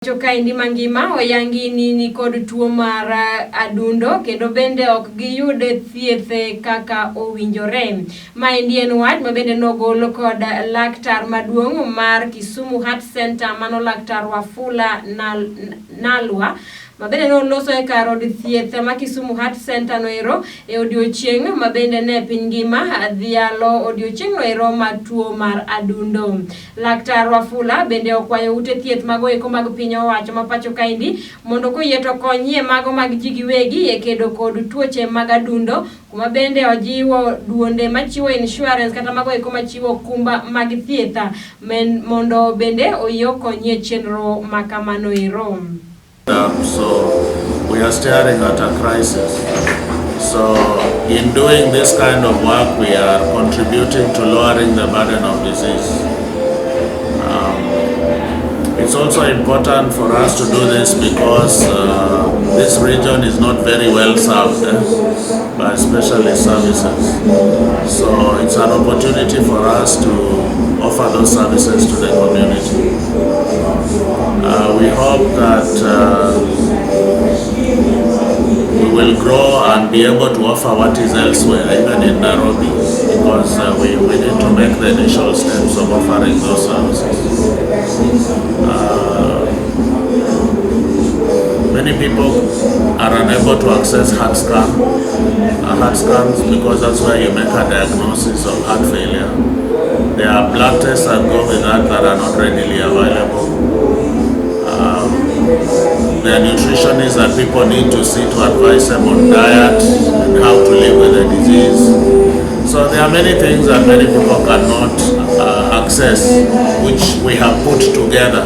Kaendi mangima oyangini ni kod tuo mar adundo kendo bende ok giyude thieth kaka owinjore. Maendi en wach ma bende nogolo kod laktar maduong' mar Kisumu Heart Center mano laktar Wafula Nalwa mabende noloso e kar od thieth ma Kisumu Heart Center noero e odiochieng' mabende ne piny ngima dhialo odiochieng' noero ma tuo mar adundo. Laktar Wafula bende okwayo ute thieth mago eko mag piny owacho ma pacho kaendi mondo koyie to konyie mago mag ji giwegi e kedo kod tuoche mag adundo, kuma bende ojiwo duonde machiwo insurance kata mago eko machiwo kumba mag thieth mondo bende oyie okonyie chenro makamano ero. So we are staring at a crisis. So in doing this kind of work, we are contributing to lowering the burden of disease. It's also important for us to do this because this region is not very well served by specialist services. So it's an opportunity for us to offer those services to the community. We hope that we will grow and be able to offer what is elsewhere, even in Nairobi, because we need to make the initial steps of offering those services. Many people are unable to access heart scans because that's where you make a diagnosis of heart failure. There are blood tests that go with that are not readily available. There are nutritionists that people need to see to advise them on diet and how to live with the disease. So there are many things that many people cannot access, which we have put together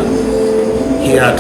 here at